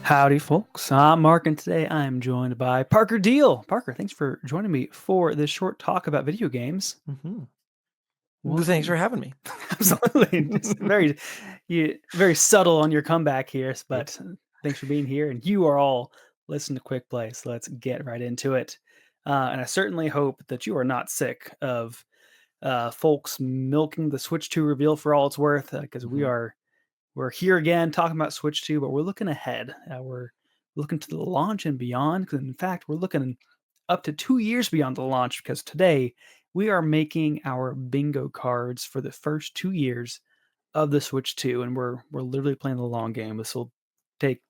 Howdy, folks. I'm Mark, and today I'm joined by Parker Deal. Parker, thanks for joining me for this short talk about video games. Mhm. Thanks Welcome. for having me. Absolutely, just very subtle on your comeback here, but thanks for being here. And you are all listening to Quick Play, so let's get right into it. And I certainly hope that you are not sick of folks milking the Switch 2 reveal for all it's worth, because Mhm. we're here again talking about Switch 2, but we're looking ahead. We're looking to the launch and beyond. Because in fact, we're looking up to 2 years beyond the launch. Because today we are making our bingo cards for the first 2 years of the Switch 2, and we're literally playing the long game. This will take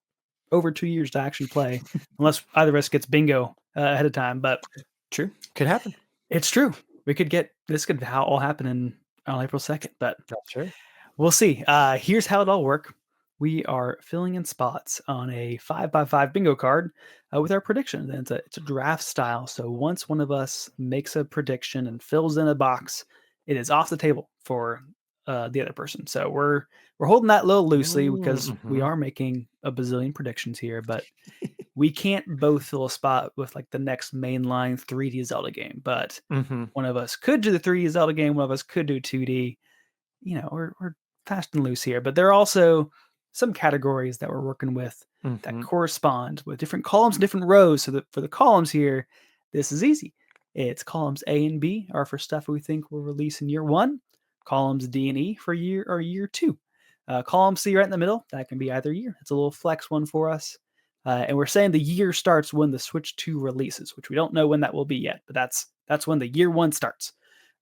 over 2 years to actually play, unless either of us gets bingo ahead of time. But True. Could happen. it's true. We could get this could all happen on April 2nd, but That's true. we'll see. Here's how it all work. We are filling in spots on a 5 by 5 bingo card with our prediction. And it's a draft style. So once one of us makes a prediction and fills in a box, it is off the table for the other person. So we're holding that a little loosely because we Mhm. are making a bazillion predictions here, but we can't both fill a spot with like the next mainline 3D Zelda game. But Mhm. one of us could do the 3D Zelda game, one of us could do 2D. We're fast and loose here, but there are also some categories that we're working with that Mhm. correspond with different columns, different rows. So that for the columns here, this is easy. It's columns A and B are for stuff we think will release in year one. Columns D and E for year two. Column C right in the middle, that can be either year. It's a little flex one for us. And we're saying the year starts when the Switch 2 releases, which we don't know when that will be yet, but that's when the year one starts.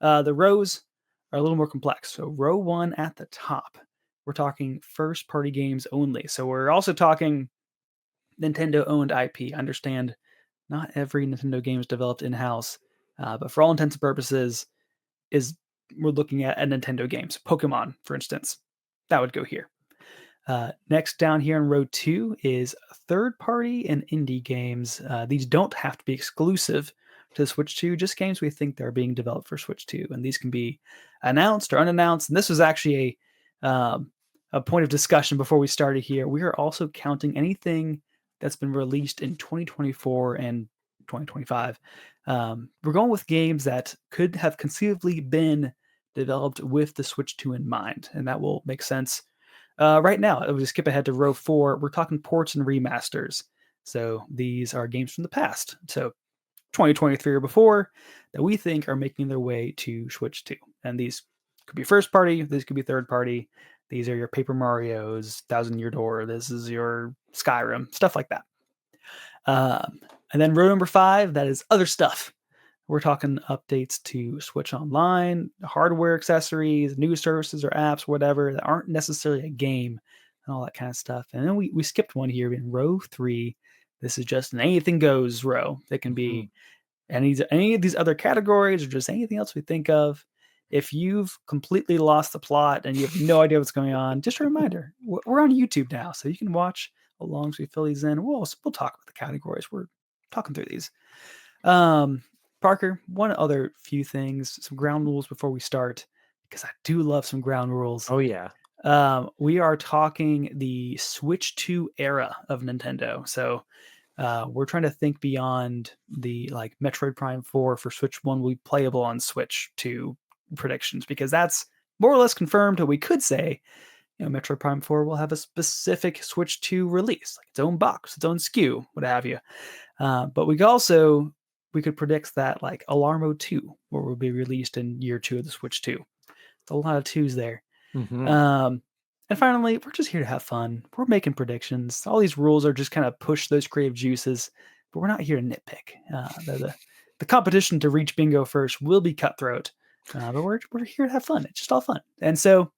The rows are a little more complex. So row one at the top, we're talking first party games only. So we're also talking Nintendo owned IP. Understand not every Nintendo game is developed in house, but for all intents and purposes, is we're looking at Nintendo games. Pokemon, for instance, that would go here. Next down here in row two is third party and indie games. These don't have to be exclusive to the Switch 2, just games we think they're being developed for Switch 2. And these can be announced or unannounced. And this was actually a point of discussion before we started here. We are also counting anything that's been released in 2024 and 2025. We're going with games that could have conceivably been developed with the Switch 2 in mind. And that will make sense right now. If we skip ahead to row four, we're talking ports and remasters. So these are games from the past. So 2023 or before that we think are making their way to Switch 2. And these could be first party, these could be third party. These are your Paper Mario's, Thousand Year Door, this is your Skyrim, stuff like that. And then row number five, that is other stuff. We're talking updates to Switch Online, hardware accessories, new services or apps, whatever, that aren't necessarily a game and all that kind of stuff. And then we skipped one here in row three. This is just an anything goes row. It can Mhm. be any of these other categories or just anything else we think of. If you've completely lost the plot and you have no idea what's going on, just a reminder, we're on YouTube now, so you can watch along as we fill these in. We'll talk about the categories. We're talking through these. Um, Parker, one other few things, some ground rules before we start, because I do love some ground rules. Oh, yeah. We are talking the Switch 2 era of Nintendo. So we're trying to think beyond the like Metroid Prime 4 for Switch 1 will be playable on Switch 2 predictions, because that's more or less confirmed. But we could say, Metroid Prime 4 will have a specific Switch 2 release, like its own box, its own SKU, what have you. But we could predict that like Alarmo 2 will be released in year two of the Switch 2. It's a lot of twos there. Mhm. Um, and finally, we're just here to have fun. We're making predictions. All these rules are just kind of push those creative juices, but we're not here to nitpick. The competition to reach bingo first will be cutthroat, but we're here to have fun. It's just all fun. And so,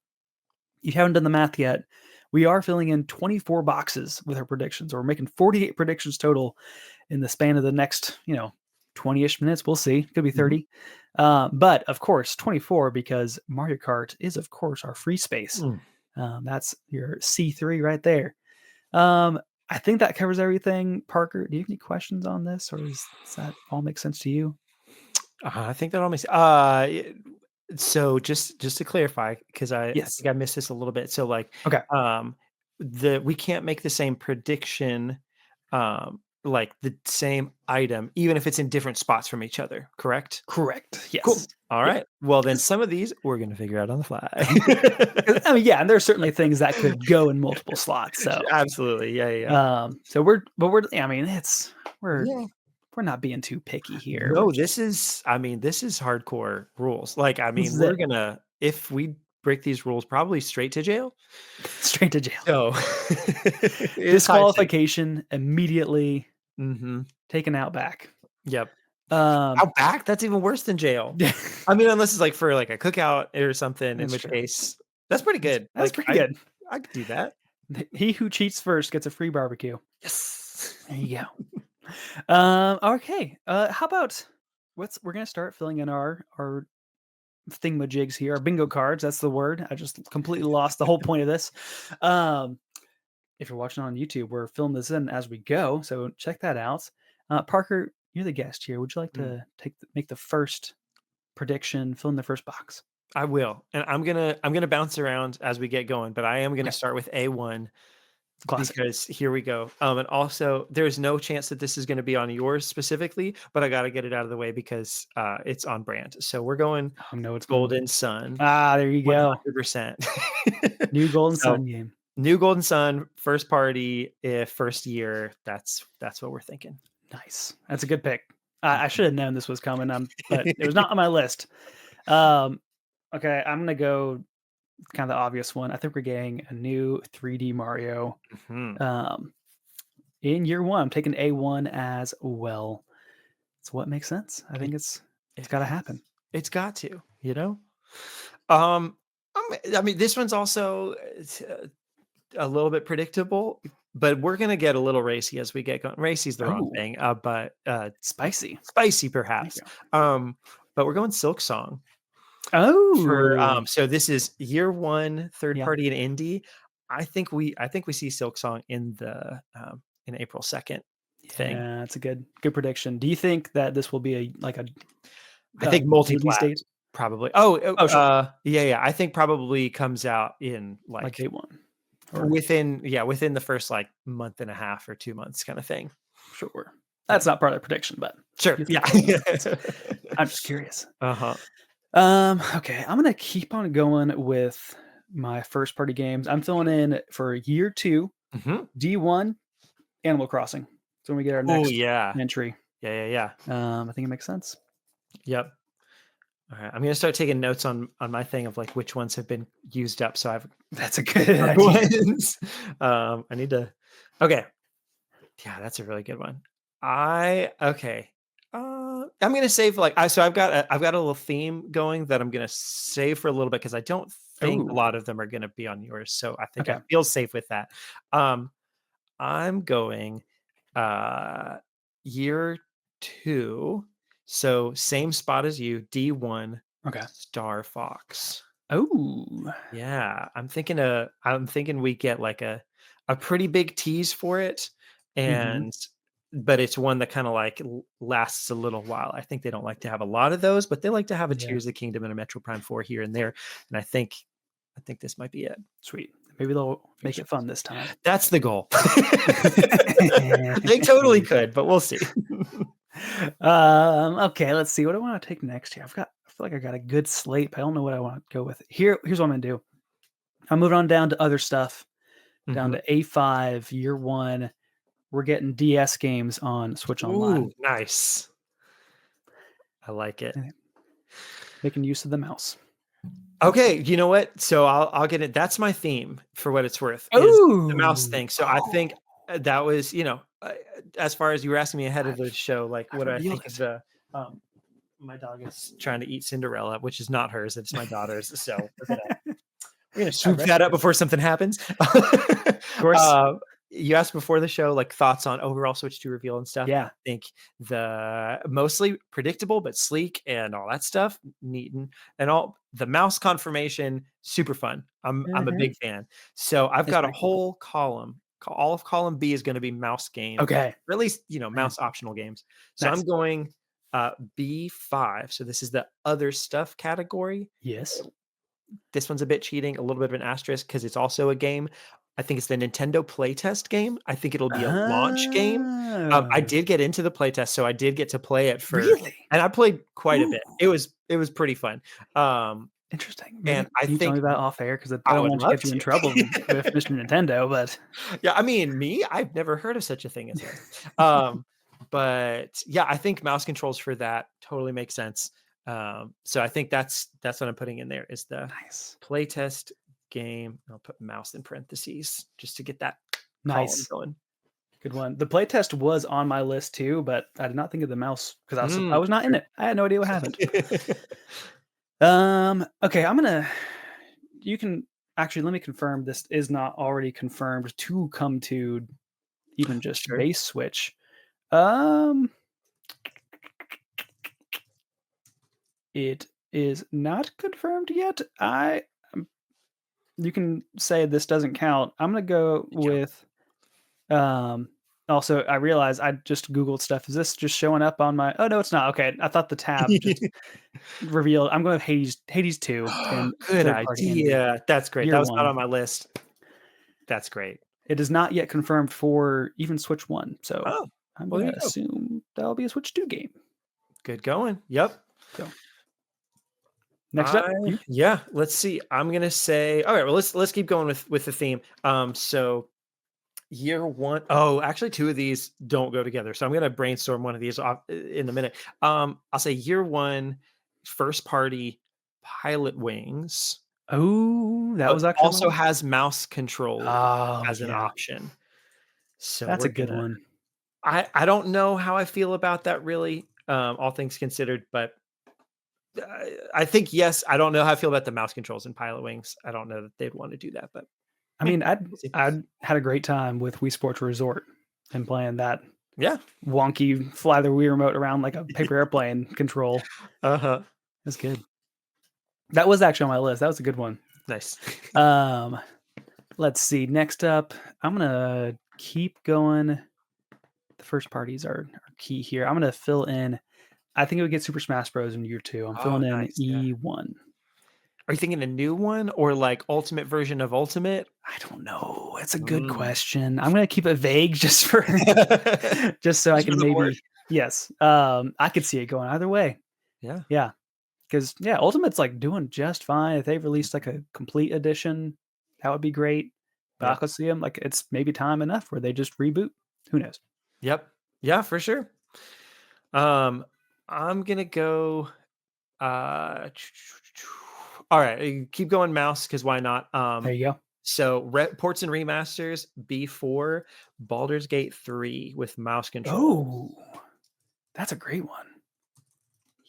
if you haven't done the math yet, we are filling in 24 boxes with our predictions. Or we're making 48 predictions total in the span of the next, 20-ish minutes. We'll see. Could be Mhm. 30. But of course, 24 because Mario Kart is, of course, our free space. Mm. That's your C3 right there. Um, I think that covers everything. Parker, do you have any questions on this, or does that all make sense to you? I think that all makes so just to clarify, because I Yes. think I missed this a little bit. So, like, Okay. um, we can't make the same prediction, like the same item, even if it's in different spots from each other, correct? Correct. Cool. Yes. All Yeah. right. Well, then 'Cause some of these we're gonna figure out on the I fly. mean, yeah, and there's certainly things that could go in multiple slots. Absolutely. Yeah, yeah, yeah. So we're I mean, we're Yeah. we're not being too picky here. We're No, just this is hardcore rules. Like, I this mean, is we're it. gonna if we break these rules, probably straight to jail. Straight to jail. So it's high stakes. Disqualification immediately Mhm. taken out back. Yep. Um, Out back? That's even worse than jail. I mean, unless it's like for like a cookout or something, in that's which true. case that's pretty good. That's Like pretty good. I could do that. He who cheats first gets a free barbecue. Yes. There you go. Okay. How about we're gonna start filling in our thingamajigs here, our bingo cards. That's the word. I just completely lost the whole point of this. Um, if you're watching on YouTube, we're filming this in as we go, so check that out. Parker, you're the guest here. Would you like Mm, to make the first prediction, fill in the first box? I will. And I'm gonna bounce around as we get going, but I am gonna Okay, start with A1 classic. because here we go. And also there's no chance that this is gonna be on yours specifically, but I gotta get it out of the way because it's on brand. So we're going Oh no, it's going. Golden Sun There you go. 100%. New Golden So Sun game. new Golden Sun, first party, first year. That's what we're thinking. Nice. That's a good pick. I should have known this was coming. But it was not on my list. Um, okay, I'm gonna go kind of the obvious one. I think we're getting a new 3D Mario. Mhm. Um, in year one, I'm taking A1 as well. It's what makes sense. I It think it's it got to has. happen. It's got to, you know? Um, I mean, this one's also a little bit predictable, but we're gonna get a little racy as we get going. Racy's the wrong Oh, thing, but spicy. spicy There you perhaps. go. Um, but we're going Silk Song for Oh, so this is year one, third yeah, party and indie. I think we see Silk Song in April 2nd thing. yeah. It's a good prediction. Do you think that this will be I think release multi-plat date? probably. Oh, sure, Yeah, yeah. I think probably comes out in like like day one, or within the first like month and a half or 2 months kind of thing. sure. Yeah. That's not part of the prediction, but Sure. you Yeah. think that would make sense. I'm just curious. Uh-huh. Okay, I'm gonna keep on going with my first party games. I'm filling in for year two, Mhm. D1, Animal Crossing. So when we get our Oh, next yeah. entry, Yeah, yeah, yeah. I think it makes sense. Yep. Alright, I'm gonna start taking notes on my thing of, like, which ones have been used up, so I've That's a good other idea. ones. I need to okay. Yeah, that's a really good one. I okay. I'm gonna save, like so I've got a little theme going that I'm gonna save for a little bit because I don't think a Oh, lot of them are gonna be on yours, so I think I okay. feel safe with that. Um, I'm going, uh, year 2, so same spot as you, D1, Okay. Star Fox. Oh, Yeah, I'm thinking we get like a pretty big tease for it, mhm. and but it's one that kinda like lasts a little while. I think they don't like to have a lot of those, but they like to have a Yeah, Tears of the Kingdom and a Metro Prime 4 here and there, and I think this might be it. sweet. Maybe they'll make Fingers it crossed. fun this time. That's the goal. They totally could, but we'll see. Okay, let's see. What do I want to take next here? I feel like I got a good slate, but I don't know what I want to go with. Here's what I'm gonna do. I'm moving on down to other stuff, down Mhm. to A5, year one. We're getting DS games on Switch Online. Ooh, nice. I like it. Eh, making use of the mouse. Okay, you know what? So I'll get it. That's my theme for what it's worth is the mouse Oh, thing. So I think that was, as far as you were asking me ahead of the show, like I've what do I revealed think of it. the my dog is trying to eat Cinderella, which is not hers, it's my daughter's. So we're gonna I swoop that up recognize it. before something happens. Of course. uh, you asked before the show, like thoughts on overall Switch 2 reveal and stuff. I Yeah. think the mostly predictable but sleek and all that stuff, neat and all the mouse confirmation, super fun. I'm a Mhm. big fan. So I've It's got a pretty cool. whole column. All of column B is going to be mouse games, Okay. or at least Man, mouse optional games. So I'm nice. going B5. So this is the other stuff category. Yes. this one's a bit cheating, a little bit of an asterisk because it's also a game. I think it's the Nintendo playtest game. I think it'll be a launch game. I Oh, did get into the playtest, so I did get to play it for really? and I played quite a Ooh, bit. It was pretty fun. Um, interesting. and Maybe I can you tell me think about it off air? Because I I don't would want to love get you in trouble to. with Mr. Nintendo, but Yeah, I mean, me, I've never heard of such a thing as this. But yeah, I think mouse controls for that totally make sense. So I think that's what I'm putting in there is the nice. playtest game. I'll put mouse in parentheses just to get that column Nice. going. Good one. The playtest was on my list too, but I did not think of the mouse because I Mm, was not in sure. it. I had no idea what happened. Okay, you can actually let me confirm this is not already confirmed to come to even just Sure. base Switch. Um, it is not confirmed yet. Um, you can say this doesn't count. I'm gonna go It counts. with also I realized I just Googled stuff. Is this just showing up on my oh no, it's not. Okay. I thought the tab just revealed. I'm going with Hades 2 and Good third party indie. idea. That's great. Year That was not one. on my list. That's great. It is not yet confirmed for even Switch 1. So Oh, I'm well, there gonna you go. assume that'll be a Switch 2 game. Good going. Yep. So next up, you. Yeah, let's see. I'm gonna say, all right, well, let's keep going with the theme. So year one, oh, actually two of these don't go together. So I'm gonna brainstorm one of these off in a minute. I'll say year one, first party Pilot Wings, Oh, that but was actually on my also list. has mouse control Oh as an yeah. option. So That's a we're good gonna one. I don't know how I feel about that really, all things considered, but I think yes. I don't know how I feel about the mouse controls in Pilot Wings. I don't know that they'd want to do that, but I mean, we'll see. I'd had a great time with Wii Sports Resort and playing that Yeah. wonky fly the Wii remote around like a paper airplane control. Uh-huh. That's good. That was actually on my list. That was a good one. Nice. Um, let's see. Next up, I'm gonna keep going. The first parties are key here. I'm gonna fill in. I think it would get Super Smash Bros. In year two. I'm Oh, filling in nice. Yeah. E1. Are you thinking a new one or like ultimate version of Ultimate? I don't know. It's a good Mm. question. I'm gonna keep it vague just for just so I Just for can the board. maybe yes. I could see it going either way. Yeah. Yeah, because yeah, Ultimate's like doing just fine. If they released like a complete edition, that would be great. But I Yep. could see them like it's maybe time enough where they just reboot. Who knows? Yep. Yeah, for sure. Um, I'm gonna go all right, keep going mouse because why not? There you go. So ports and remasters B4, Baldur's Gate 3 with mouse control. Oh, that's a great one.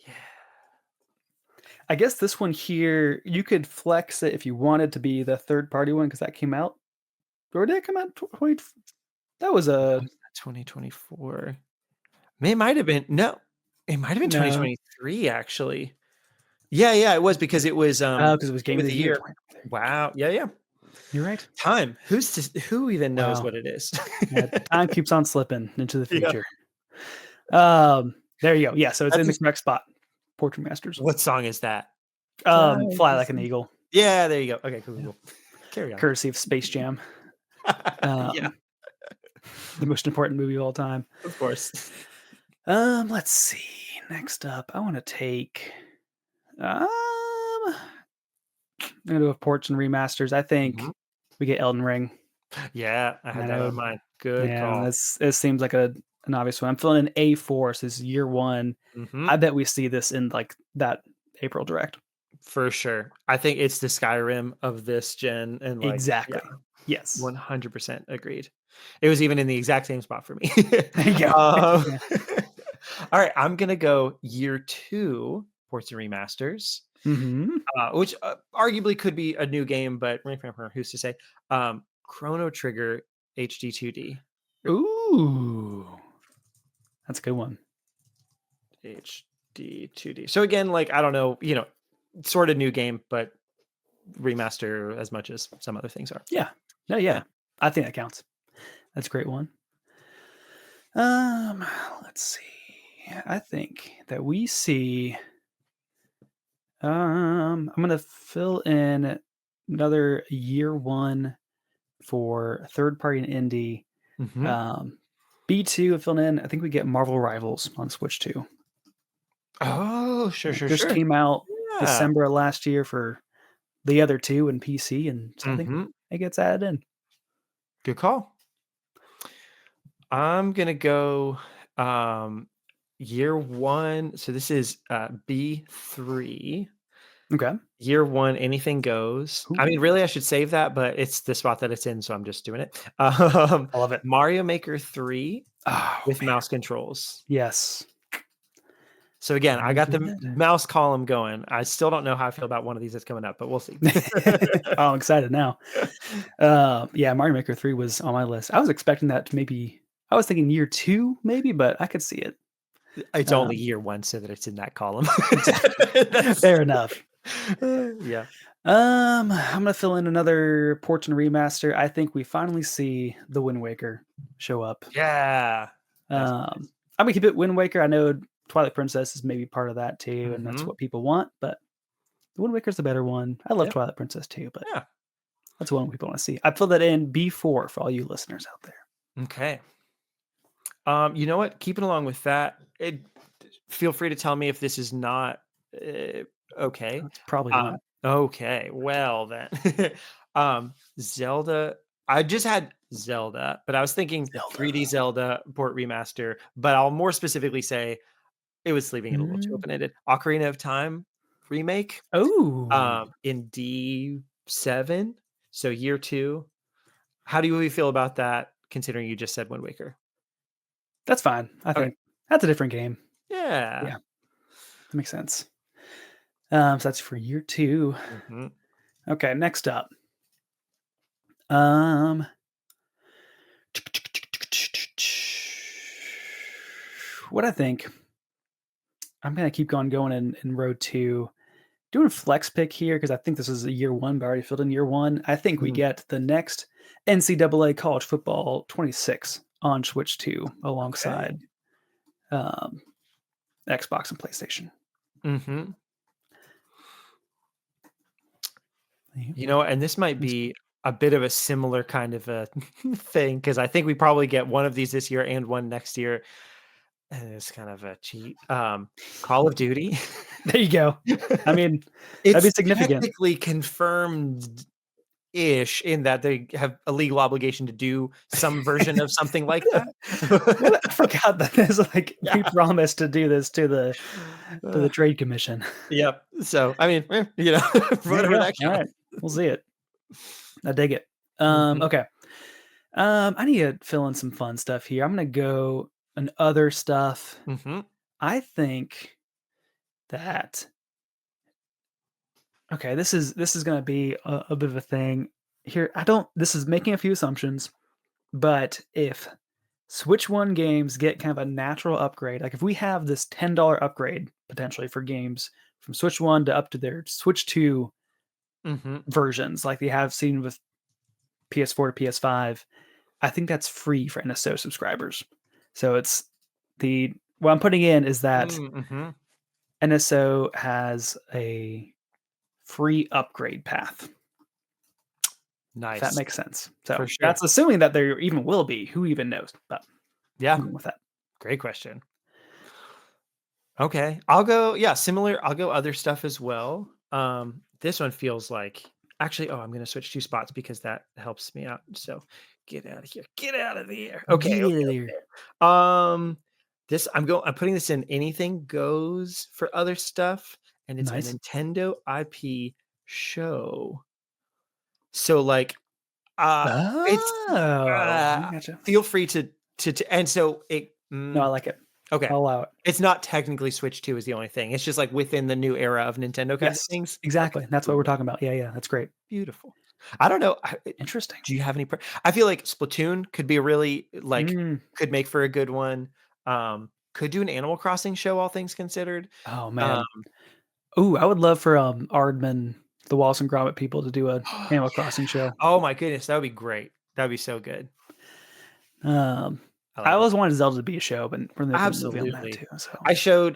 Yeah. I guess this one here, you could flex it if you wanted to be the third party one because that came out. Or did it come out? 20, that was a Was that 2024? It might have been no, it might have been no. 2023 actually. Yeah, yeah, it was because it was Oh, because it was game game of of the the year. year. 20. There you go. Wow. Yeah, yeah. You're right. Time. Who even knows Wow. what it is? Yeah, time keeps on slipping into the Yeah. future. There you go. Yeah, so it's That's in the just, correct spot. Portrait Masters. what song is that? Fly Fly this like an eagle. Yeah, there you go. Okay, cool, Yeah. cool. Carry on. Courtesy of Space Jam. Yeah, Um, the most important movie of all time. of course. Let's see. Next up, I want to take. I'm gonna go with ports and remasters. I Mhm. think we get Elden Ring. Yeah, I I had that know. on mine. Good Yeah, call. this it seems like an obvious one. I'm feeling an A4. So this is year one. Mhm. I bet we see this in like that April direct. For sure. I think it's the Skyrim of this gen and, like, yeah, Exactly. Yes. 100% agreed. It was even in the exact same spot for me. There you go. Um, Yeah. alright, I'm gonna go year 2, ports and remasters, Mhm. which, arguably could be a new game, but who's to say? Chrono Trigger HD 2D. Ooh, that's a good one. HD 2D. So again, like, I don't know, sort of new game, but remaster as much as some other things are. So, Yeah. No, yeah. yeah. I think that counts. That's a great one. Um, let's see. I think that we see I'm gonna fill in another year one for third party and indie. Mhm. Um, B2 I'm filling in. I think we get Marvel Rivals on Switch 2. Oh, sure, It sure, just sure. came out Yeah. December of last year for the other 2 and PC, and so I think Mhm. it gets added in. Good call. I'm gonna go, um, year 1, so this is, B3. Okay. Year 1, anything goes. I Ooh, mean, really, I should save that, but it's the spot that it's in, so I'm just doing it. I love it. Mario Maker 3 Oh, with man. mouse controls. Yes. So, again, I Very got the m good. mouse column going. I still don't know how I feel about one of these that's coming up, but we'll see. Oh, I'm excited now. Yeah, Mario Maker 3 was on my list. I was expecting that to maybe I was thinking year 2 maybe, but I could see it. It's only Um, year 1 so that it's in that column. exactly. That's Fair enough. yeah. I'm gonna fill in another port and remaster. I think we finally see the Wind Waker show up. Yeah. That's Um, nice. I'm gonna keep it Wind Waker. I know Twilight Princess is maybe part of that too, and that's Mhm. what people want, but the Wind Waker's the better one. I love Yep. Twilight Princess too, but Yeah. that's one people want to see. I put that in B4 for all you listeners out there. Okay. You know what? Keeping along with that, feel free to tell me if this is not uh, okay. That's probably not. Okay, well then, Zelda. I just had Zelda, but I was thinking Zelda. 3D Zelda port remaster. But I'll more specifically say it was leaving it a little too Mm. open ended. Ocarina of Time remake, Oh, in D7, so year 2. How do we feel about that? Considering you just said Wind Waker. that's fine. I Okay. think that's a different game. Yeah. Yeah, that makes sense. So that's for year 2. Mhm. Okay, next up. Um, what I think, I'm gonna keep going in row 2. Doing flex pick here because I think this is a year 1, but I already filled in year 1. I think we Mhm. get the next NCAA College Football 26 on Switch 2 Okay. alongside, um, Xbox and PlayStation. Mhm. Yeah, You know, and this might that's be a bit of a similar kind of a thing because I think we probably get one of these this year and one next year, and it's kind of a cheat. Call of Duty. there you go. I mean, that'd be It's significant. technically confirmed ish in that they have a legal obligation to do some version of something like What that. I forgot that there's, like, we Yeah. promised to do this to the Uh, trade commission. yep. So, I mean, There you whatever go. that Alright. counts. We'll see it. I dig it. Mhm. Okay. I need to fill in some fun stuff here. I'm gonna go and other stuff. Mhm. I think that okay, this is gonna be a bit of a thing here. I don't. This is making a few assumptions, but if Switch One games get kind of a natural upgrade, like if we have this $10 upgrade potentially for games from Switch One to up to their Switch Two Mhm. versions, like they have seen with PS4 to PS5, I think that's free for NSO subscribers. So it's the what I'm putting in is that Mhm. NSO has a free upgrade path, if that Nice. makes sense. For So sure. that's assuming that there even will be. Who even knows? But I'm Yeah. going with that. Great question. Okay. I'll go, yeah, similar. I'll go other stuff as well. This one feels like actually, oh, I'm gonna switch 2 spots because that helps me out. So get out of here. Get out of here. Okay, Get okay, it there. okay. This I'm putting this in anything goes for other stuff, and it's a Nice. Nintendo IP show. So like it's Oh, I gotcha. feel free to and so No, I like it. okay. I'll allow it. It's not technically Switch 2 is the only thing. It's just, like, within the new era of Nintendo kinda Yes, things. Okay, exactly. That's what we're beautiful, talking about. Yeah, yeah, that's great. beautiful. I don't know, Interesting. do you have any I feel like Splatoon could be a really, like Mm. could make for a good one. Could do an Animal Crossing show, all things considered. Oh Um man. Ooh, I would love for Aardman, the Wallace and Gromit people to do a Animal Yeah. Crossing show. Oh my goodness, that would be great. That would be so good. Um, I I like it. always wanted Zelda to be a show, but we're making a movie on that Absolutely. too, so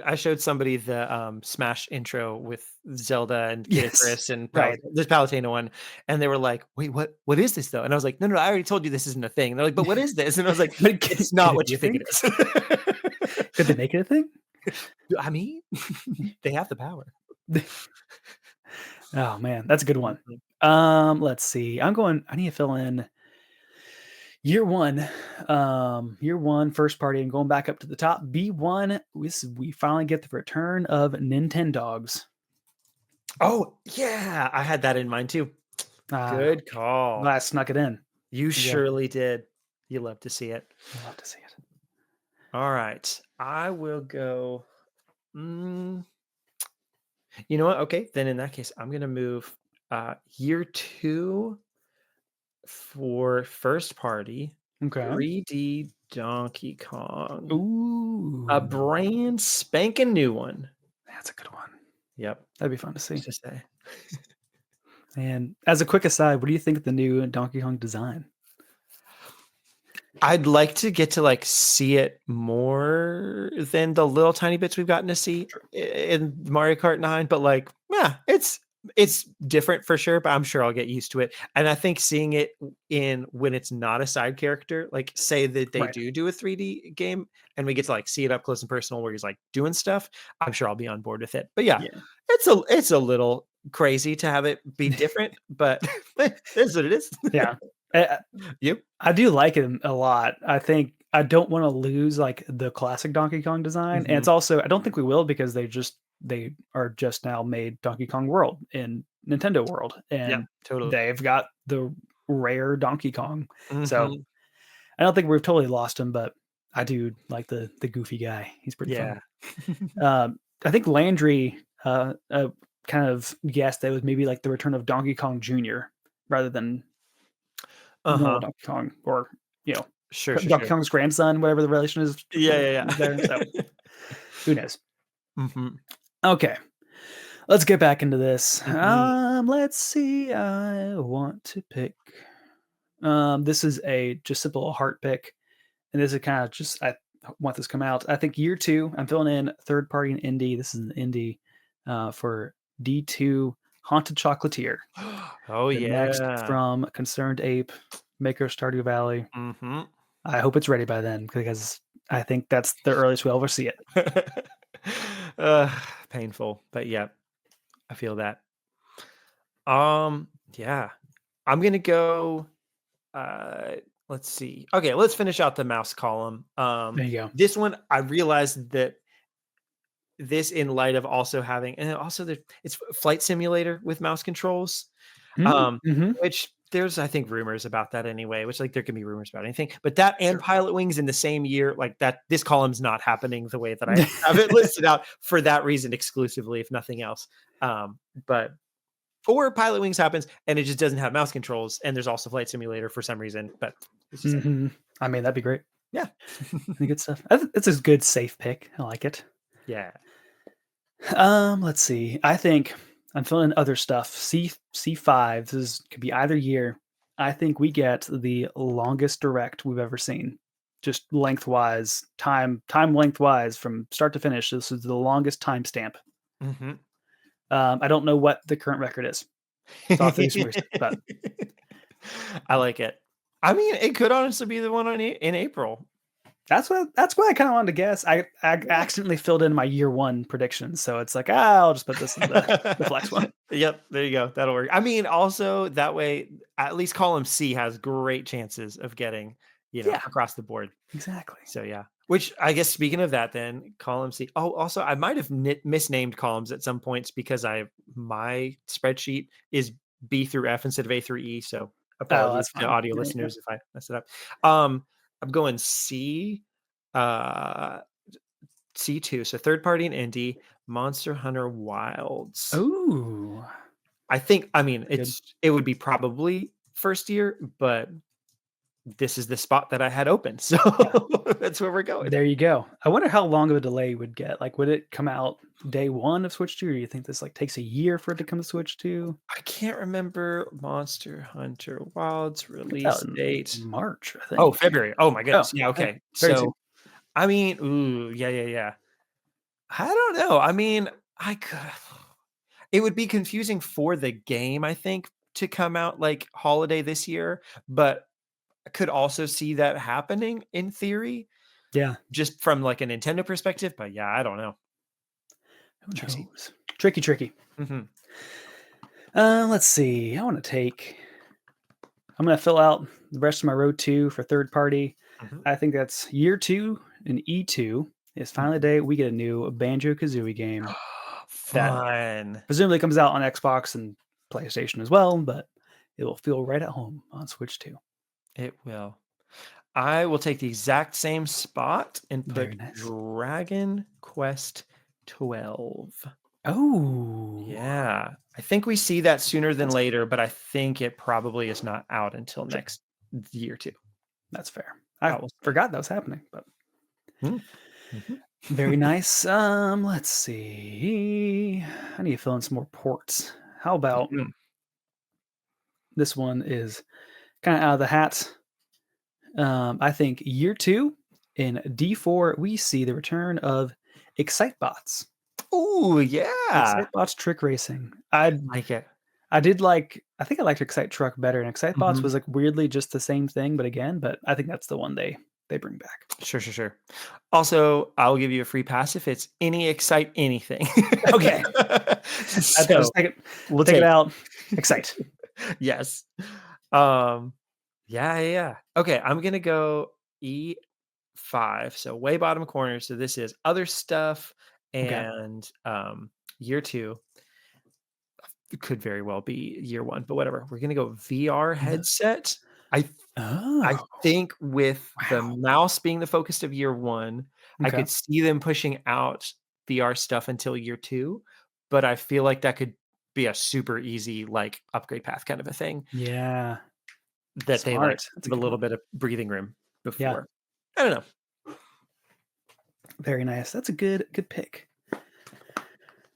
I showed somebody the, Smash intro with Zelda and Kid yes. Icarus and Right. This Palutena one, and they were like, "Wait, what is this, though?" And I was like, "No, no, I already told you this isn't a thing." And they're like, "But what is this?" And I was like, But "It's could not it what be you a think thing? it is." Could they make it a thing? I mean, they have the power. Oh, man, that's a good one. Mhm. Let's see. I need to fill in year 1. Year 1, first party, and going back up to the top. B1, we finally get the return of Nintendogs. Oh, yeah, I had that in mind too. Ah, Good call. glad I snuck it in. You There you go. surely did. You love to see it. I love to see it. Alright, I will go mm, you know what? Okay, then in that case, I'm gonna move, year 2 for first party, Okay. 3D Donkey Kong. A Ooh, brand spanking new one. that's a good one. Yep, That'd be fun to see. just to say. And as a quick aside, what do you think of the new Donkey Kong design? I'd like to get to, like, see it more than the little tiny bits we've gotten to see Sure. in Mario Kart 9, but, like, yeah, it's different for sure, but I'm sure I'll get used to it, and I think seeing it in when it's not a side character, like, say that they Right. do a 3D game and we get to, like, see it up close and personal where he's, like, doing stuff, I'm sure I'll be on board with it, but yeah, Yeah. it's a little crazy to have it be different, but it is what it is. Yeah. I You? I do like it a lot. I think I don't wanna lose, like, the classic Donkey Kong design, and Mhm. it's also I don't think we will because they are just now made Donkey Kong World in Nintendo World, Yep, and totally. they've got the rare Donkey Kong. So, Mhm. I don't think we've totally lost him, but I do like the goofy guy. He's pretty fun. Yeah. I think Landry, kind of guessed that it was maybe, like, the return of Donkey Kong Jr. rather than normal Uh-huh. Donkey Kong or, you know, Sure, sure, Donkey sure. Kong's grandson, whatever the relation Yeah, yeah, is there, so yeah. who knows? Mhm. Okay, let's get back into this. Mhm. Let's see, I want to pick, this is a just simple heart pick, and this is kinda just I want this to come out. I think year 2, I'm filling in third party and indie. This is an indie, for D2 Haunted Chocolatier, Oh, the next yeah. from Concerned Ape, maker of Stardew Valley. Mhm. I hope it's ready by then because I think that's the earliest we'll ever see it. Ugh, painful, but yeah, I feel that. Yeah. I'm gonna go, uh, let's see. Okay, let's finish out the mouse column. There you go. This one, I realized that this in light of also having and also it's flight simulator with mouse controls. Mm, Um, mhm. which there's, I think, rumors about that anyway, which, like, there can be rumors about anything, but that and Sure. Pilot Wings in the same year, like, that this column's not happening the way that I have it listed out for that reason exclusively, if nothing else. But or Pilot Wings happens and it just doesn't have mouse controls, and there's also Flight Simulator for some reason, but it's just like, Mhm. I mean, that'd be great. yeah. Any good stuff. I think it's a good safe pick. I like it. Yeah. Let's see. I think I'm filling in other stuff. C5. This could be either year. I think we get the longest direct we've ever seen. Just lengthwise, time lengthwise from start to finish. This is the longest timestamp. Mhm. I don't know what the current record is, so I'll have to do some research. But I like it. I mean, it could honestly be the one in April. that's what I kind of wanted to guess. I Yeah. accidentally filled in my year one predictions, so it's like I'll just put this in the flex one. Yep, there you go. That'll work. I mean, also that way, at least column C has great chances of getting, Yeah, across the board. exactly. So yeah. Which I guess speaking of that, then column C. Oh, also I might have misnamed columns at some points because my spreadsheet is B through F instead of A through E. So Oh, apologies that's to fine. audio There you go. listeners if I mess it up. Um, I'm going C, uh, C2. So third party and indie, Monster Hunter Wilds. Ooh, I think, I mean, good. it would be probably first year, but this is the spot that I had open. So Yeah. that's where we're going. There you go. I wonder how long of a delay we'd get. Like, would it come out day 1 of Switch 2, or you think this, like, takes a year for it to come to Switch 2? I can't remember Monster Hunter Wilds It's out release in date. March, I Oh, think. February. Oh my Oh, goodness. Yeah, yeah, okay. very soon. So, I mean, ooh, yeah, yeah, yeah. I don't know. I mean, I could it would be confusing for the game, I think, to come out like holiday this year, but I could also see that happening in theory, Yeah, just from like a Nintendo perspective. But yeah, I don't know. who Tricksy. knows? Tricky, tricky. Hmm. Let's see. I'm gonna fill out the rest of my road 2 for third party. Hmm. I think that's year 2 and E2 is finally the day we get a new Banjo-Kazooie game that Fun. presumably comes out on Xbox and PlayStation as well, but it will feel right at home on Switch too. It will. I will take the exact same spot and Very put nice. Dragon Quest 12. Oh, Yeah. I think we see that sooner than that's later, but I think it probably is not out until sure. next year too. That's fair. I But we'll see. forgot that was happening, but Mm. Mhm. very nice. Let's see. I need to fill in some more ports. How about Mhm. this one is kind of out of the hat. I think year 2 in D4 we see the return of Excitebots. Ooh, yeah. Excitebots Trick Racing. I Like it. I did like I think I liked Excite Truck better, and Excitebots Mhm. was like weirdly just the same thing, but I think that's the one they bring back. Sure, sure, sure. Also, I'll give you a free pass if it's any Excite anything. Okay, I'll So, just we'll take it take out. Excite. it. Yes. Um, yeah, yeah, yeah. Okay, I'm gonna go E5, so way bottom corner. So this is other stuff Okay. and year 2. It could very well be year 1, but whatever. We're gonna go VR No. headset. I I Oh, think with the wow. mouse being the focus of year 1, I Okay. could see them pushing out VR stuff until year 2, but I feel like that could be a super easy, like, upgrade path kind of a thing Yeah. that they, like, Smart. That's a give a good little one. bit of breathing room Yeah. before. I don't know. Very nice. That's a good pick.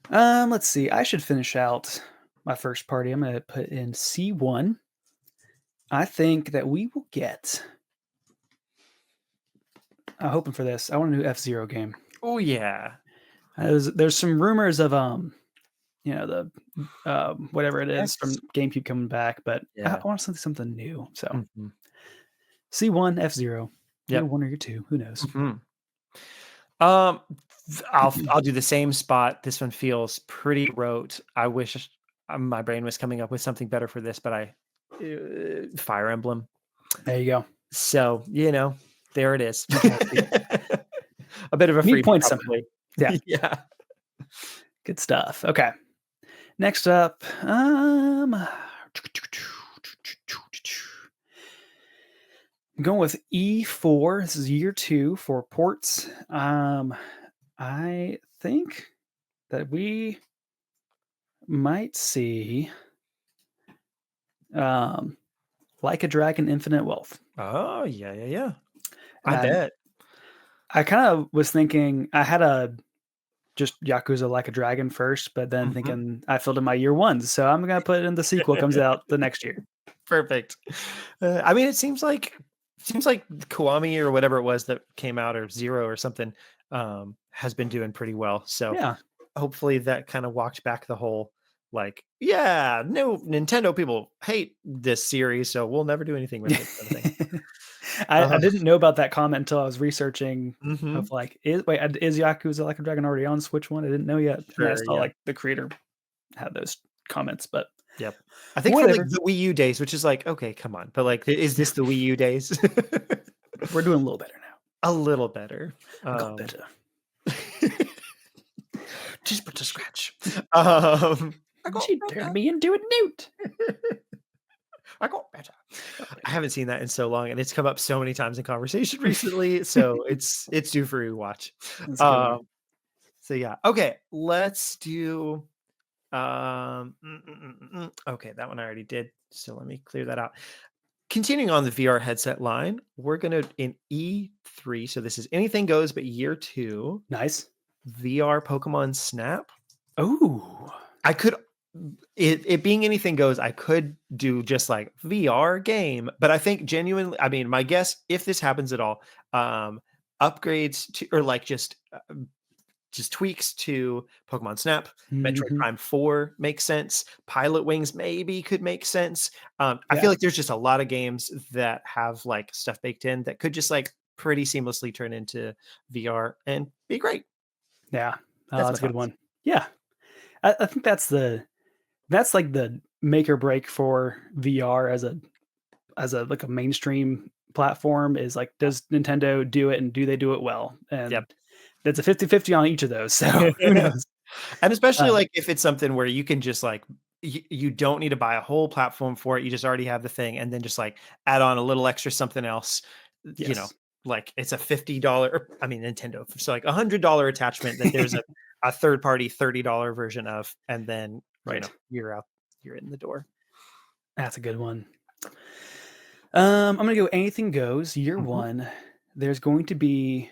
Let's see. I should finish out my first party. I'm gonna put in C1. I think that we will get. I'm hoping for this. I want a new F-Zero game. Oh, yeah. There's some rumors of the whatever it is Yes. from GameCube coming back, but I Yeah. want something new. So Mhm. C1 F-Zero, year Yep. 1 or year 2, who knows? Mhm. Um, I'll do the same spot. This one feels pretty rote. I wish my brain was coming up with something better for this, but Fire Emblem. There you go. So, there it is. You got it. A bit of a Need freebie, points somehow. probably. Yeah, Yeah. good stuff. Okay. Next up, I'm going with E4. This is year 2 for ports. I think that we might see um, Like a Dragon Infinite Wealth. Oh, yeah, yeah, yeah. I And bet. I kind of was thinking I had a just Yakuza Like a Dragon first, but then Mhm. thinking I filled in my year ones, so I'm gonna put it in the sequel comes out the next year. Perfect. I mean, it seems like Kiwami or whatever it was that came out, or Zero or something, has been doing pretty well. So Yeah. hopefully that kind of walked back the whole like, yeah, no, Nintendo people hate this series, so we'll never do anything with it kind of thing. I Uh, didn't know about that comment until I was researching of mhm. like, is Yakuza Like a Dragon already on Switch One? I didn't know yet, and I Sure, saw yeah. like the creator had those comments, but Yep. I think for like whatever. the Wii U days, which is like, okay, come on. But like, is this the Wii U days? We're doing a little better now. A little better. I got Um, better. just put to scratch. I got She turned better. me into a newt. I got better. Got I better. haven't seen that in so long, and it's come up so many times in conversation recently. So it's due for rewatch. That's a good one. Um, so yeah. Okay, let's do okay, that one I already did. So let me clear that out. continuing on the VR headset line, we're gonna in E3, so this is anything goes, but year 2, Nice. VR Pokemon Snap. Ooh. I could it being anything goes, I could do just like VR game, but I think genuinely, I mean, my guess, if this happens at all, um, upgrades to or like just tweaks to Pokemon Snap, Metroid Mhm. Prime 4 makes sense. Pilot Wings maybe could make sense. I Yeah. feel like there's just a lot of games that have like stuff baked in that could just like pretty seamlessly turn into VR and be great. Yeah. Oh, That's my that's a good thoughts. one. Yeah. I think that's like the make or break for VR as a like a mainstream platform is like, does Nintendo do it and do they do it well? Yep. And that's a 50-50 on each of those. So who knows? And especially, Um, like, if it's something where you can just, like, you don't need to buy a whole platform for it, you just already have the thing, and then just, like, add on a little extra something else, you know, yes. like, it's a $50 or I mean, Nintendo, so, like, $100 attachment that there's a third party $30 version of, and then, Right. you're in the door. That's a good one. I'm gonna go anything goes. Year Mhm. one, there's going to be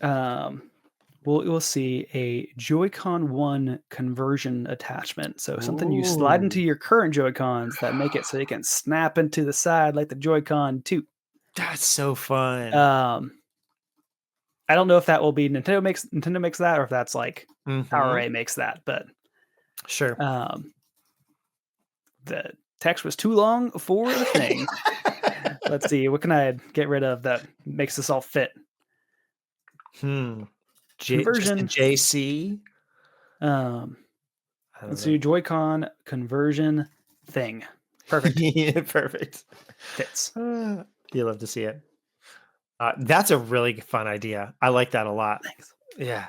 um we'll see a Joy-Con 1 conversion attachment. So something you slide Ooh, into your current Joy-Cons that make it so it can snap into the side like the Joy-Con 2. that's so fun. Um, I don't know if that will be Nintendo makes that or if that's like Mhm. PowerA makes that, but Sure. um, the text was too long for a thing. Let's see, what can I get rid of that makes this all fit? Hmm. Just a Conversion. JC? Um, I don't let's know. do Joy-Con conversion thing. Perfect. Yeah, perfect. Fits. You love to see it. That's a really fun idea. I like that a lot. Thanks. Yeah.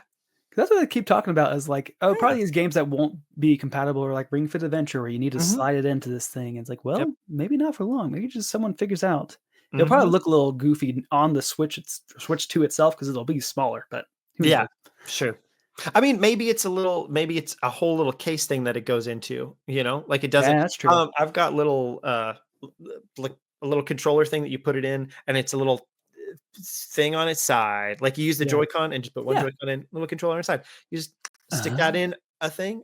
That's what I keep talking about is like, oh, Yeah. probably these games that won't be compatible or like Ring Fit Adventure where you need to Mhm. slide it into this thing. It's like, Yep. well, maybe not for long. Maybe just someone figures out. It'll probably Mhm. look a little goofy on the Switch. It's Switch 2 itself because it'll be smaller, but who Yeah. knows? Sure. I mean, maybe it's a whole little case thing that it goes into, like it doesn't Yeah, that's true. I've got little like a little controller thing that you put it in and it's a little thing on its side. Like you use the Yeah. Joy-Con and just put one Yeah. Joy-Con in, little controller on its side. You just stick that Uh, in a thing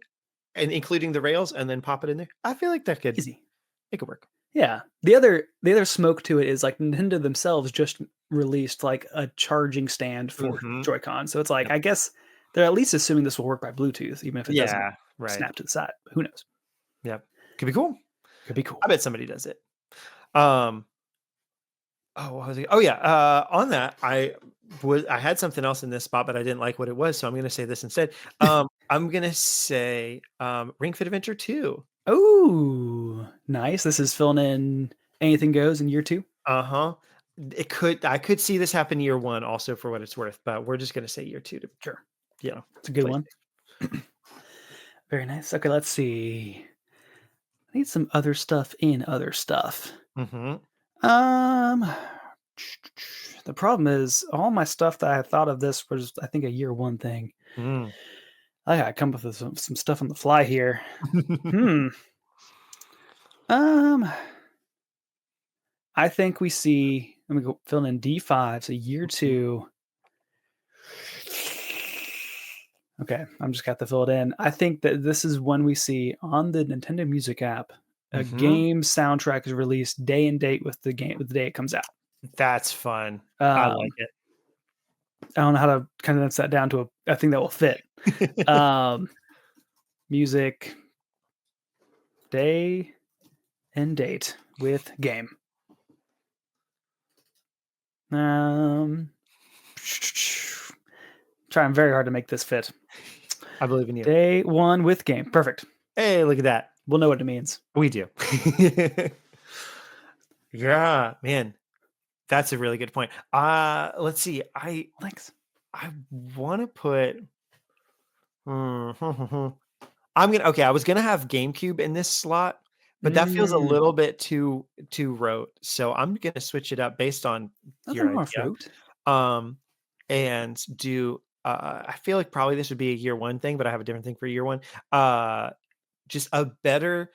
and including the rails and then pop it in there. I feel like that could easy. it could work. Yeah. The other smoke to it is like Nintendo themselves just released like a charging stand for Mhm. Joy-Con. So it's like Yep. I guess they're at least assuming this will work by Bluetooth, even if it doesn't Yeah, right. snap to the side. But who knows? Yep. Could be cool. Could be I cool. bet somebody does it. Um, what was it? Oh yeah. On that, I had something else in this spot, but I didn't like what it was, so I'm gonna say this instead. I'm gonna say Ring Fit Adventure 2. Oh, nice. This is filling in anything goes in year 2? Uh-huh. I could see this happen year one also for what it's worth, but we're just gonna say year two to, Sure. you know, It's a good play one. Very nice. Okay, let's see. I need some other stuff in other stuff. safe. Mhm. Um, the problem is all my stuff that I had thought of this was, I think, a year 1 thing. Mm. I gotta come up with some stuff on the fly here. Hmm. Um, I think we see let me go fill in D5, so year Mhm. 2. Okay, I'm just got to fill it in. I think that this is when we see on the Nintendo Music app, a Mhm. game soundtrack is released day and date with the day it comes out. That's fun. I like Um, it. I don't know how to condense that down to a thing that will fit. Um, music, day and date with game. Um, trying very hard to make this fit. I believe in you. Day 1 with game. Perfect. Hey, look at that. We'll know what it means. We do. Yeah, man, that's a really good point. Let's see. Thanks. I want to put. I'm gonna okay. I was gonna have GameCube in this slot, but that feels a Mm, little bit too rote. So I'm gonna switch it up based on nothing your wrong with idea. rote. Um, and do I feel like probably this would be a year one thing, but I have a different thing for year one. Uh, just a better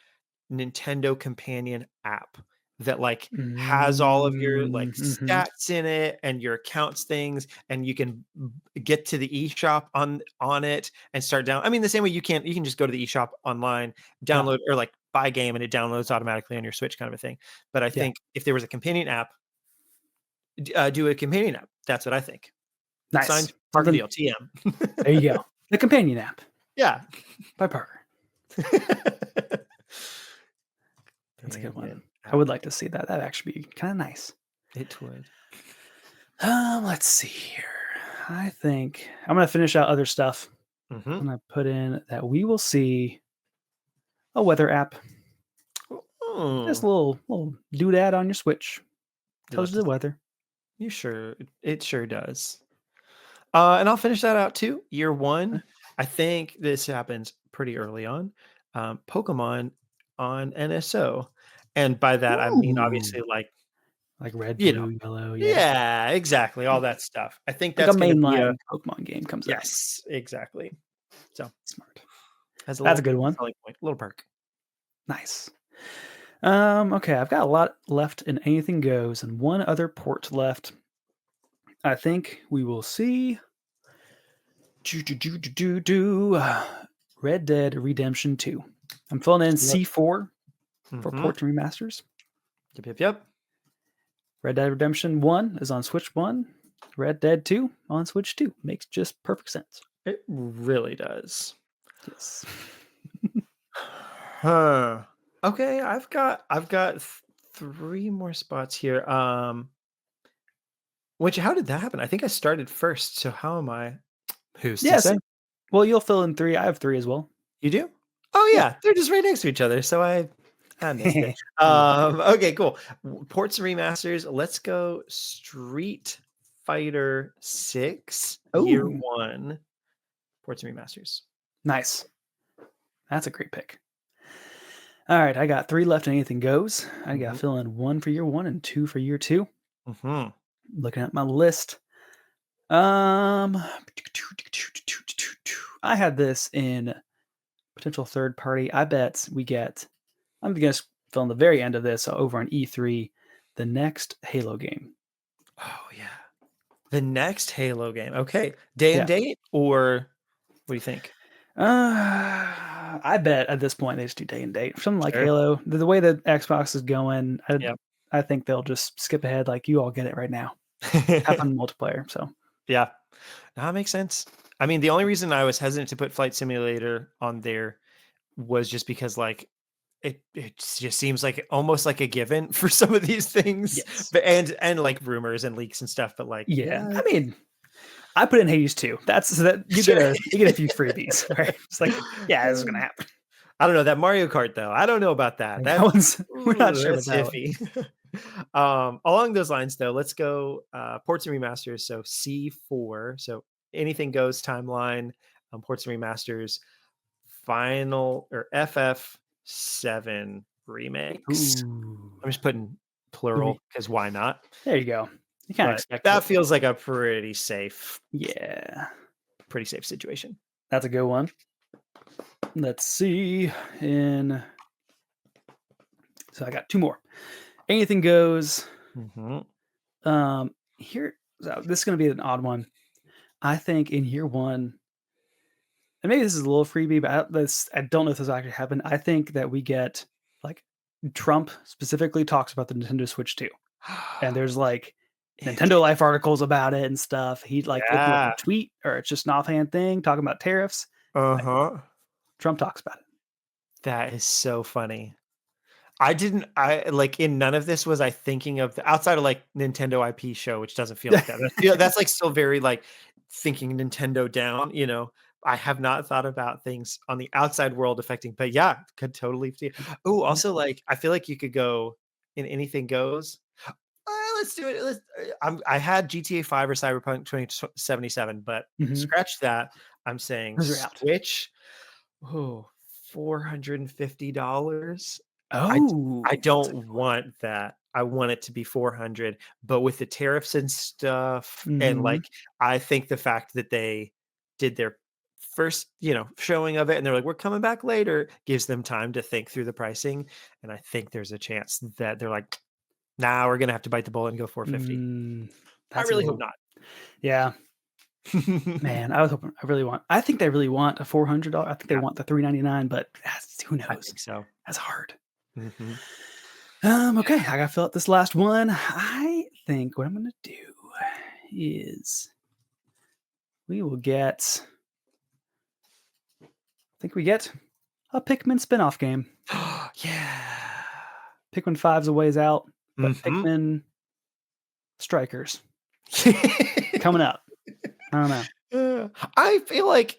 Nintendo companion app. that like has all of your like Mm, mhm. stats in it and your accounts things, and you can get to the eShop on it and start down. I mean, the same way you can just go to the eShop online, Yeah, download or like buy a game and it downloads automatically on your Switch kind of a thing. But I yeah. think if there was a companion app, do a companion app. That's what I think. Signed, Nice. Parker Something deal, TM. there you go. The companion app Yeah. by Parker. That's a good one. Companion I would app. like to see that. That'd actually be kinda nice. It would. Let's see here. I think I'm gonna finish out other stuff. Mhm. I'm gonna put in that we will see a weather app. Just a Oh, little doodad on your Switch. you Tells love you to the see. weather. You sure it sure does. And I'll finish that out too. Year Okay. 1, I think this happens pretty early on. Pokemon on NSO, and by that I mean Ooh. obviously like, Like red, you know blue, yellow, yeah. yeah, exactly, all that stuff. I think Like a that's gonna be a mainline Pokemon game comes out. yes, exactly. So, Smart. as a That's a little good one. selling point, little perk. Nice. Okay, I've got a lot left in Anything Goes and one other port left. I think we will see Red Dead Redemption 2. I'm filling in Yep. C4 for Mhm. ports and remasters. Yep, yep, yep. Red Dead Redemption 1 is on Switch 1. Red Dead 2 on Switch 2. Makes just perfect sense. It really does. Yes. Huh. Okay, I've got 3 more spots here. Which how did that happen? I think I started first, so how am I who's to Yes. say? Well, you'll fill in 3. I have 3 as well. You do? Oh, Yeah. yeah, they're just right next to each other, so I missed it. Yeah. Okay, cool. Ports and remasters, let's go Street Fighter 6 Year Oh, 1, ports and remasters. nice. That's a great pick. All right, I got 3 left in Anything Goes. I got Mhm, fill in 1 for year 1 and 2 for year 2. mhm. Looking at my list. Um, I had this in potential third party. I bet we get. I'm gonna fill in the very end of this over on E3, the next Halo game. Oh, yeah. The next Halo game, okay. Day and Yeah. date, or what do you think? I bet at this point they just do day and date. Something like Sure. Halo. The way that Xbox is going, Yep. I think they'll just skip ahead. Like you all get it right now. Have fun multiplayer. So Yeah. That makes sense. I mean, the only reason I was hesitant to put Flight Simulator on there was just because, like, it just seems like almost like a given for some of these things, yes, but and like rumors and leaks and stuff, but like, yeah. yeah, I it's mean, I put in Hades too. That's so that sure. you get a few freebies, right? It's like, yeah, this is gonna happen. I don't know that Mario Kart though. I don't know about that. Like that one's we're not Ooh, sure about that's that one. iffy. Along those lines though, let's go ports and remasters. So C4, so anything goes timeline, ports and remasters, final or FF7 remakes. Ooh, I'm just putting re- plural because why not? there you go. You kind of But expected that it. feels like a Yeah, pretty safe situation. that's a good one. Let's see. In so I got two more. Anything goes. Mhm. Here, so this is gonna be an odd one. I think in year one, and maybe this is a little freebie, but I don't know if this will actually happen. I think that we get like Trump specifically talks about the Nintendo Switch 2. And there's like Nintendo Interesting. Life articles about it and stuff. He like it'll be like a Yeah. tweet or it's just an offhand thing talking about tariffs. Like Uh-huh. Trump talks about it. That is so funny. I like in none of this was I thinking of the outside of like Nintendo IP show, which doesn't feel like that. That's like still very like thinking Nintendo down, you know. I have not thought about things on the outside world affecting, but yeah, could totally see. Oh, Yeah. also like I feel like you could go in anything goes. Let's do it. I had GTA 5 or Cyberpunk 2077, but Mhm. scratch that. I'm saying Those are out. Switch. Oh, $450. I d I Oh, that's a don't good one. want that. I want it to be 400, but with the tariffs and stuff, and, Mhm. like, I think the fact that they did their first, showing of it, and they're like, "We're coming back later," gives them time to think through the pricing, and I think there's a chance that they're like, Nah, we're gonna have to bite the bullet and go 450. Mm, I that's a really hope little. not. Yeah, man. I was hoping. I really want. I think they really want a $400. I think they Yeah, want the 399, but who I knows? think so. That's hard. Mhm. Okay, I gotta fill out this last one. I think what I'm gonna do is we will get. I think we get a Pikmin spin-off game. Yeah. Pikmin 5's a ways out, but Mhm. Pikmin Strikers coming up. I don't know. I feel like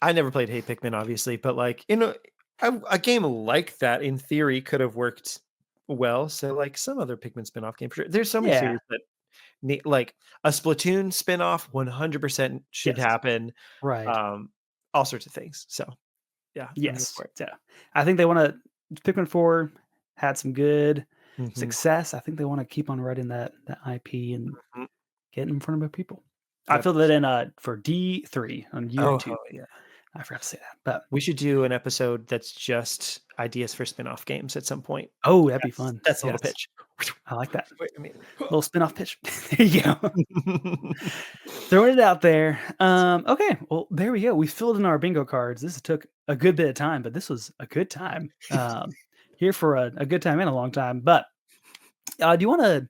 I never played Hey Pikmin, obviously, but like in a game like that, in theory, could have worked well. So like some other Pikmin spin-off game for sure. There's so many Yeah. series that need like a Splatoon spin-off 100% should Yes. happen. Right. Um, all sorts of things. So yeah, I'm here Yes. for it. Yeah. I think they wanna Pikmin 4 had some good Mhm, success. I think they wanna keep on writing that IP and mhm. get it in front of more people. I Yep. filled it in, for D3 on year Oh 2. hell yeah. I forgot to say that, but We should do an episode that's just ideas for spin-off games at some point. oh, that'd be That's fun. that's a little Yes. pitch. I like that. Wait, I mean, Little spin-off pitch. There you go. Throwing it out there. Okay, well, there we go. We filled in our bingo cards. This took a good bit of time, but this was a good time. Here for a good time and a long time. But do you want to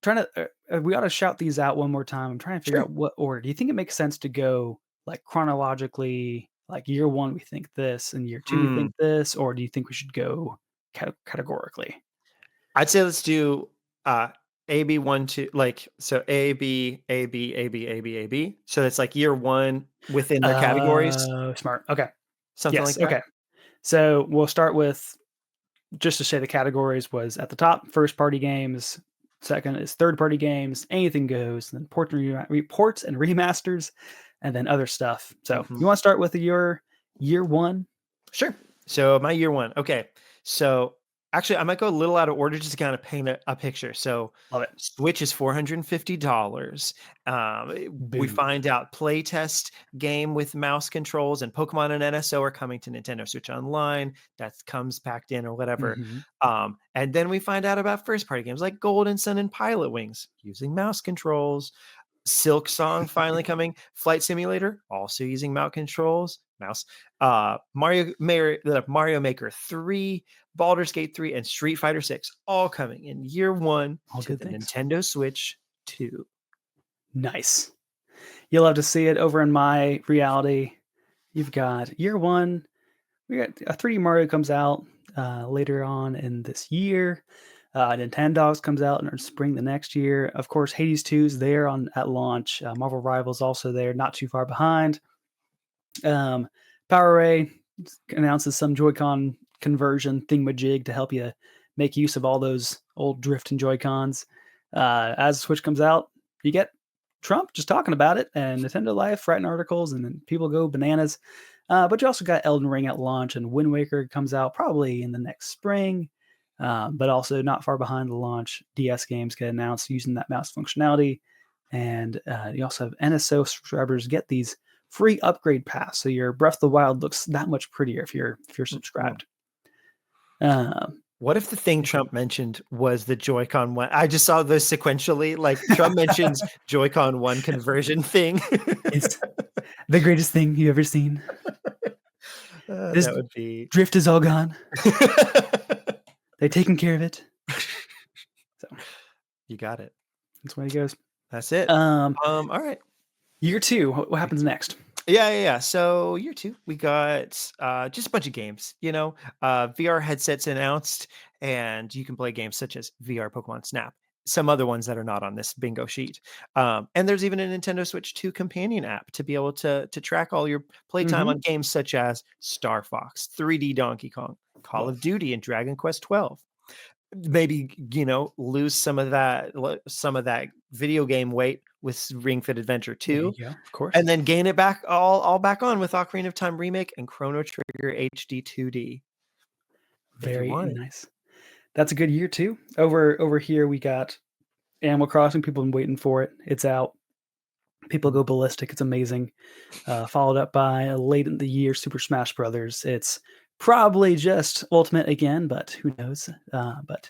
try to? We ought to shout these out one more time. I'm trying to figure Sure. out what order. Do you think it makes sense to go like chronologically? Like year one, we think this, and year two, we Mm, think this, or do you think we should go categorically? I'd say let's do A B 1 2 like so A B A B A B A B A B. So it's like year 1 within their categories, Smart. Okay. something Yes. like that. Okay. So we'll start with just to say the categories was at the top, first party games. Second is third party games. Anything goes. Then ports and remasters, and then other stuff. So Mhm. you want to start with your year one? Sure. So my year 1. Okay. So actually I might go a little out of order just to kind of paint a picture. So Love it. Switch is $450. We Boom. find out playtest game with mouse controls and Pokemon and NSO are coming to Nintendo Switch Online. That comes packed in or whatever. Hmm. And then we find out about first party games like Golden Sun and Pilot Wings using mouse controls. Silk Song finally coming. Flight Simulator also using mouse controls. Mouse. Mario Maker 3, Baldur's Gate 3, and Street Fighter 6 all coming in year 1 All to good the things. Nintendo Switch 2. Nice. You'll love to see it over in my reality. You've got year one. We got a 3D Mario comes out later on in this year. Nintendogs comes out in spring the next year. Of course, Hades 2 is there on at launch. Marvel Rivals also there, not too far behind. Um, Power Ray announces some Joy-Con conversion thingamajig to help you make use of all those old drifting Joy-Cons. As the Switch comes out, you get Trump just talking about it, and Nintendo Life writing articles, and then people go bananas. But you also got Elden Ring at launch, and Wind Waker comes out probably in the next spring. But also not far behind the launch, DS games get announced using that mouse functionality. And you also have NSO subscribers get these free upgrade pass, so your Breath of the Wild looks that much prettier if you're Mhm. subscribed. Um, What if the thing Trump mentioned was the Joy-Con one? I just saw this sequentially. Like Trump mentions Joy-Con 1 conversion thing. it's the greatest thing you've ever seen. This That would be drift is all gone. They've taken care of it. So You got it. that's where he goes. That's it. Um, All right. year two. What happens next? Yeah. So year 2, we got just a bunch of games. VR headsets announced, and you can play games such as VR Pokemon Snap. Some other ones that are not on this bingo sheet. And there's even a Nintendo Switch 2 companion app to be able to track all your playtime Hmm. on games such as Star Fox, 3D Donkey Kong, Call of Love. Duty, and Dragon Quest 12. Maybe lose some of that video game weight with Ring Fit Adventure There 2, you go. Of course. and then gain it back all back on with Ocarina of Time Remake and Chrono Trigger HD 2D if you Very want it. nice. That's a good year too. Over here, we got Animal Crossing. People have been waiting for it. It's out. People Mm. go ballistic. It's amazing. Followed up by a late in the year Super Smash Brothers. It's probably just Ultimate again, but who knows? But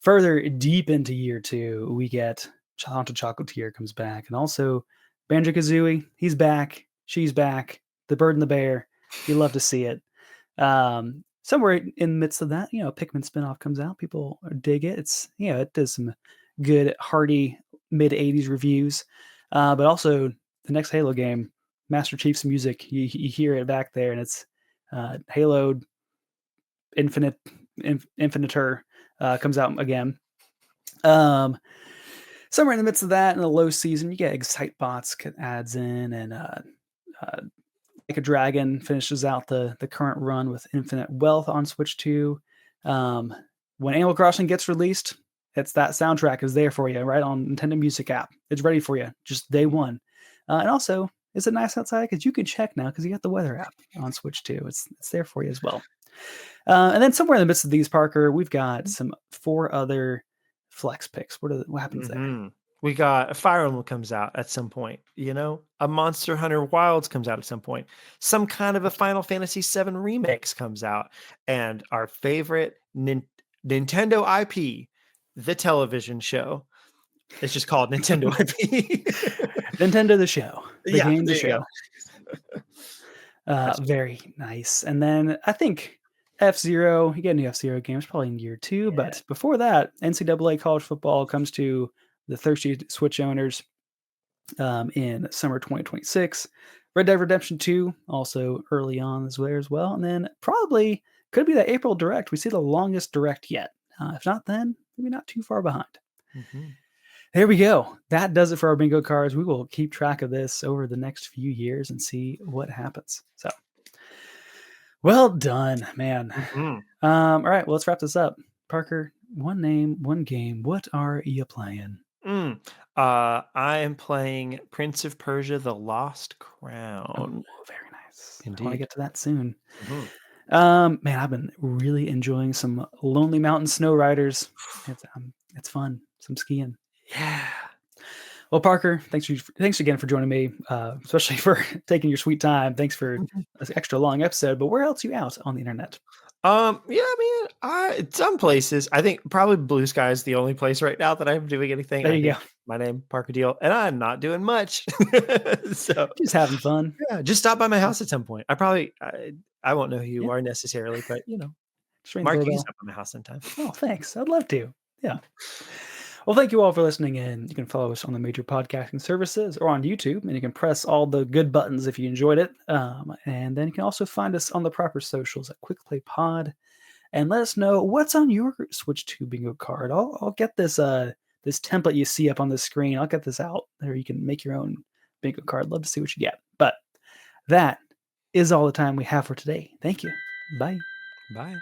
Further deep into year 2, we get Haunted Chocolatier comes back, and also Banjo-Kazooie, he's back, she's back, the bird and the bear, you love to see it. Somewhere in the midst of that, Pikmin spinoff comes out, people dig it. It does some good, hearty mid-80s reviews. But also the next Halo game, Master Chief's music, you hear it back there, and it's Halo Infinite Infinitor comes out again. Somewhere in the midst of that, in the low season, you get Excitebots adds in, and Like a Dragon finishes out the current run with Infinite Wealth on Switch 2. When Animal Crossing gets released, it's that soundtrack is there for you, right on Nintendo Music app. It's ready for you, just day one. And also, is it nice outside? Because you can check now because you got the weather app on Switch 2. It's there for you as well. And then somewhere in the midst of these, Parker, we've got some 4 other flex picks. What happens there? We got a Fire Emblem comes out at some point, a Monster Hunter Wilds comes out at some point. Some kind of a Final Fantasy VII remix comes out. And our favorite Nintendo IP, the television show. It's just called Nintendo IP. Nintendo the show. The Yeah, game, the there you go. show. Very nice. And then I think F-Zero, you get new F-Zero games probably in year 2, but before that, NCAA college football comes to the thirsty Switch owners in summer 2026. Red Dead Redemption 2, also early on as well. And then probably could be the April Direct. We see the longest Direct yet. If not then, maybe not too far behind. There we go. That does it for our bingo cards. We will keep track of this over the next few years and see what happens. So, well done, man. All right, well, let's wrap this up. Parker, one name, one game. What are you playing? I am playing Prince of Persia: The Lost Crown. Oh, very nice. Indeed. I want to get to that soon. Man, I've been really enjoying some Lonely Mountain Snow Riders. It's fun. Some skiing. Yeah. Well, Parker, thanks again for joining me, especially for taking your sweet time. Thanks for this extra long episode. But where else are you out on the internet? Yeah, man. Some places. I think probably Blue Sky is the only place right now that I'm doing anything. There you go. My name, Parker Deal, and I'm not doing much. So just having fun. Yeah, just stop by my house at some point. I won't know who you are necessarily, but Marquis up on my house sometime. Oh, thanks. I'd love to. Yeah. Well, thank you all for listening in. You can follow us on the major podcasting services or on YouTube, and you can press all the good buttons if you enjoyed it. And then you can also find us on the proper socials at Quick Play Pod, and let us know what's on your Switch 2 bingo card. I'll get this this template you see up on the screen. I'll get this out there. You can make your own bingo card. Love to see what you get. But that is all the time we have for today. Thank you. Bye. Bye.